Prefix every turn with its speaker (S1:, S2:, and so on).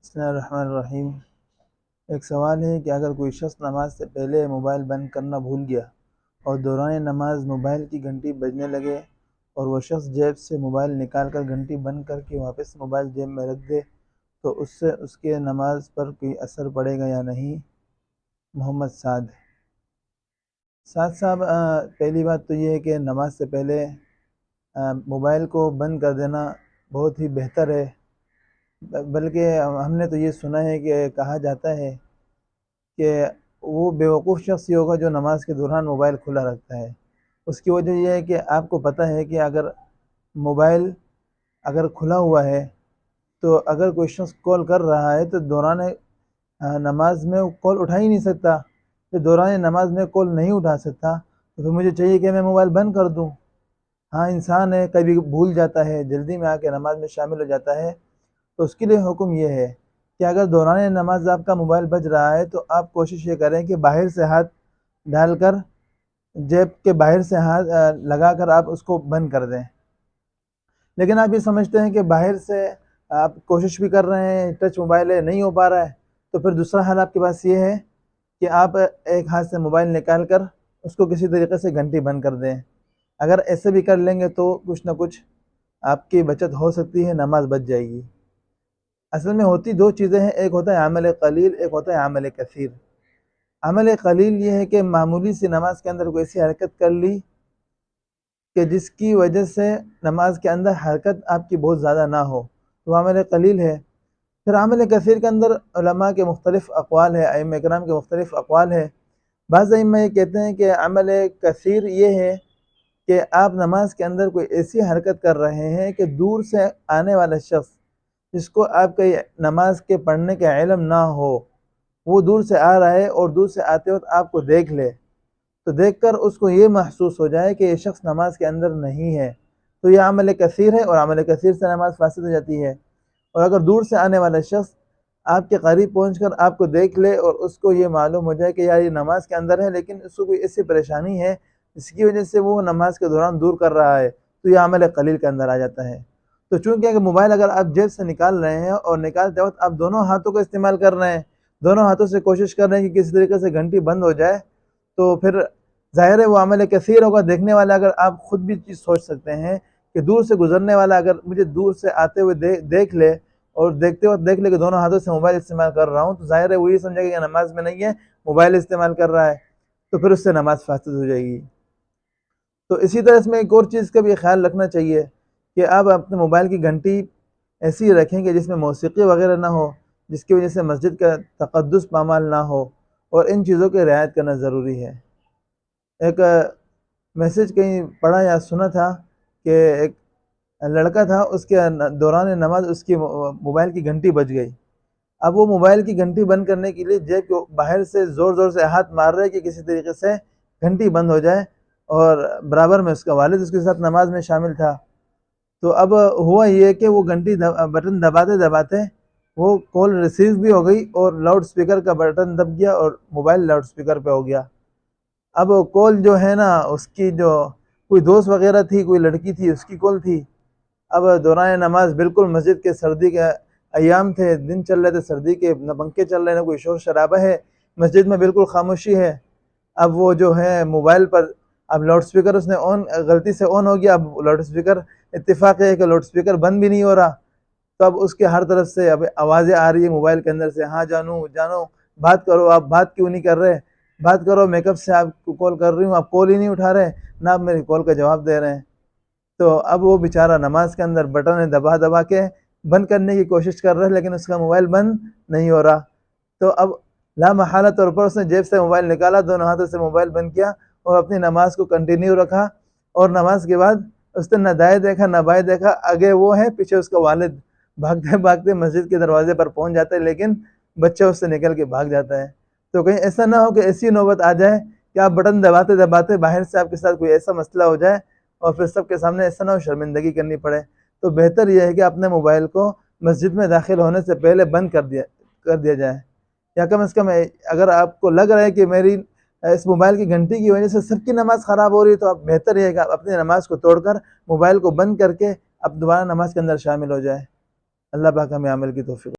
S1: بسم اللہ الرحمن الرحیم۔ ایک سوال ہے کہ اگر کوئی شخص نماز سے پہلے موبائل بند کرنا بھول گیا اور دوران نماز موبائل کی گھنٹی بجنے لگے اور وہ شخص جیب سے موبائل نکال کر گھنٹی بند کر کے واپس موبائل جیب میں رکھ دے تو اس سے اس کے نماز پر کوئی اثر پڑے گا یا نہیں؟ محمد سعد صاحب، پہلی بات تو یہ ہے کہ نماز سے پہلے موبائل کو بند کر دینا بہت ہی بہتر ہے، بلکہ ہم نے تو یہ سنا ہے کہ کہا جاتا ہے کہ وہ بیوقوف شخص ہی ہوگا جو نماز کے دوران موبائل کھلا رکھتا ہے۔ اس کی وجہ یہ ہے کہ آپ کو پتہ ہے کہ اگر موبائل اگر کھلا ہوا ہے تو اگر کوئی شخص کال کر رہا ہے تو دوران نماز میں وہ کال اٹھا ہی نہیں سکتا۔ تو دوران نماز میں کال نہیں اٹھا سکتا تو پھر مجھے چاہیے کہ میں موبائل بند کر دوں۔ ہاں، انسان ہے، کبھی بھول جاتا ہے، جلدی میں آ کے نماز میں شامل ہو جاتا ہے، تو اس کے لیے حکم یہ ہے کہ اگر دوران نماز آپ کا موبائل بج رہا ہے تو آپ کوشش یہ کریں کہ باہر سے ہاتھ ڈال کر جیب کے باہر سے ہاتھ لگا کر آپ اس کو بند کر دیں۔ لیکن آپ یہ سمجھتے ہیں کہ باہر سے آپ کوشش بھی کر رہے ہیں، ٹچ موبائل ہے، نہیں ہو پا رہا ہے، تو پھر دوسرا حل آپ کے پاس یہ ہے کہ آپ ایک ہاتھ سے موبائل نکال کر اس کو کسی طریقے سے گھنٹی بند کر دیں۔ اگر ایسے بھی کر لیں گے تو کچھ نہ کچھ آپ کی بچت ہو سکتی ہے، نماز بچ جائے گی۔ اصل میں ہوتی دو چیزیں ہیں، ایک ہوتا ہے عمل قلیل، ایک ہوتا ہے عمل کثیر۔ عمل قلیل یہ ہے کہ معمولی سی نماز کے اندر کوئی ایسی حرکت کر لی کہ جس کی وجہ سے نماز کے اندر حرکت آپ کی بہت زیادہ نہ ہو، تو عمل قلیل ہے۔ پھر عمل کثیر کے اندر علماء کے مختلف اقوال ہے، ائمہ کرام کے مختلف اقوال ہے۔ بعض ائمہ یہ کہتے ہیں کہ عمل کثیر یہ ہے کہ آپ نماز کے اندر کوئی ایسی حرکت کر رہے ہیں کہ دور سے آنے والا شخص جس کو آپ کے نماز کے پڑھنے کا علم نہ ہو، وہ دور سے آ رہا ہے اور دور سے آتے وقت آپ کو دیکھ لے، تو دیکھ کر اس کو یہ محسوس ہو جائے کہ یہ شخص نماز کے اندر نہیں ہے، تو یہ عمل کثیر ہے اور عمل کثیر سے نماز فاسد ہو جاتی ہے۔ اور اگر دور سے آنے والا شخص آپ کے قریب پہنچ کر آپ کو دیکھ لے اور اس کو یہ معلوم ہو جائے کہ یار یہ نماز کے اندر ہے لیکن اس کو کوئی ایسی پریشانی ہے جس کی وجہ سے وہ نماز کے دوران دور کر رہا ہے، تو یہ عمل قلیل کے اندر آ جاتا ہے۔ تو چونکہ اگر موبائل اگر آپ جیب سے نکال رہے ہیں اور نکالتے وقت آپ دونوں ہاتھوں کو استعمال کر رہے ہیں، دونوں ہاتھوں سے کوشش کر رہے ہیں کہ کسی طریقے سے گھنٹی بند ہو جائے، تو پھر ظاہر ہے وہ عمل کثیر ہوگا۔ دیکھنے والا اگر آپ خود بھی چیز سوچ سکتے ہیں کہ دور سے گزرنے والا اگر مجھے دور سے آتے ہوئے دیکھ لے اور دیکھتے وقت دیکھ لے کہ دونوں ہاتھوں سے موبائل استعمال کر رہا ہوں، تو ظاہر ہے وہ یہ سمجھے گا کہ نماز میں نہیں ہے، موبائل استعمال کر رہا ہے، تو پھر اس سے نماز فاسد ہو جائے گی۔ تو اسی طرح اس میں ایک اور چیز کا بھی خیال رکھنا چاہیے کہ آپ اپنے موبائل کی گھنٹی ایسی رکھیں کہ جس میں موسیقی وغیرہ نہ ہو، جس کی وجہ سے مسجد کا تقدس پامال نہ ہو، اور ان چیزوں کی رعایت کرنا ضروری ہے۔ ایک میسج کہیں پڑھا یا سنا تھا کہ ایک لڑکا تھا، اس کے دوران نماز اس کی موبائل کی گھنٹی بج گئی۔ اب وہ موبائل کی گھنٹی بند کرنے کے لیے جیب کو باہر سے زور زور سے ہاتھ مار رہے کہ کسی طریقے سے گھنٹی بند ہو جائے، اور برابر میں اس کا والد اس کے ساتھ نماز میں شامل تھا۔ تو اب ہوا یہ کہ وہ گھنٹی بٹن دباتے دباتے وہ کال ریسیو بھی ہو گئی اور لاؤڈ سپیکر کا بٹن دب گیا اور موبائل لاؤڈ سپیکر پہ ہو گیا۔ اب کال جو ہے نا، اس کی جو کوئی دوست وغیرہ تھی، کوئی لڑکی تھی، اس کی کال تھی۔ اب دوران نماز بالکل مسجد کے سردی کے ایام تھے، دن چل رہے تھے سردی کے، نہ پنکھے چل رہے ہیں، نہ کوئی شور شرابہ ہے، مسجد میں بالکل خاموشی ہے۔ اب وہ جو ہے موبائل پر اب لاؤڈ سپیکر اس نے غلطی سے آن ہو گیا۔ اب لاؤڈ سپیکر اتفاق ہے کہ لاؤڈ سپیکر بند بھی نہیں ہو رہا، تو اب اس کے ہر طرف سے اب آوازیں آ رہی ہیں موبائل کے اندر سے، ہاں جانو بات کرو، آپ بات کیوں نہیں کر رہے، بات کرو، میک اپ سے آپ کو کال کر رہی ہوں، آپ کال ہی نہیں اٹھا رہے، نہ آپ میری کال کا جواب دے رہے ہیں۔ تو اب وہ بیچارہ نماز کے اندر بٹن دبا دبا کے بند کرنے کی کوشش کر رہا ہے لیکن اس کا موبائل بند نہیں ہو رہا۔ تو اب لا محالہ طور پر اس نے جیب سے موبائل نکالا، دونوں ہاتھوں سے موبائل بند کیا اور اپنی نماز کو کنٹینیو رکھا، اور نماز کے بعد اس نے نہ دائیں دیکھا نہ بائیں دیکھا، آگے وہ ہے پیچھے اس کا والد، بھاگتے بھاگتے مسجد کے دروازے پر پہنچ جاتا ہے لیکن بچہ اس سے نکل کے بھاگ جاتا ہے۔ تو کہیں ایسا نہ ہو کہ ایسی نوبت آ جائے کہ آپ بٹن دباتے دباتے باہر سے آپ کے ساتھ کوئی ایسا مسئلہ ہو جائے اور پھر سب کے سامنے ایسا نہ ہو شرمندگی کرنی پڑے۔ تو بہتر یہ ہے کہ اپنے موبائل کو مسجد میں داخل ہونے سے پہلے بند کر دیا جائے، یا کم از کم اگر آپ کو لگ رہا ہے کہ میری اس موبائل کی گھنٹی کی وجہ سے سب کی نماز خراب ہو رہی ہے، تو آپ بہتر یہ ہے کہ آپ اپنی نماز کو توڑ کر موبائل کو بند کر کے اب دوبارہ نماز کے اندر شامل ہو جائے۔ اللہ پاک ہمیں عمل کی توفیق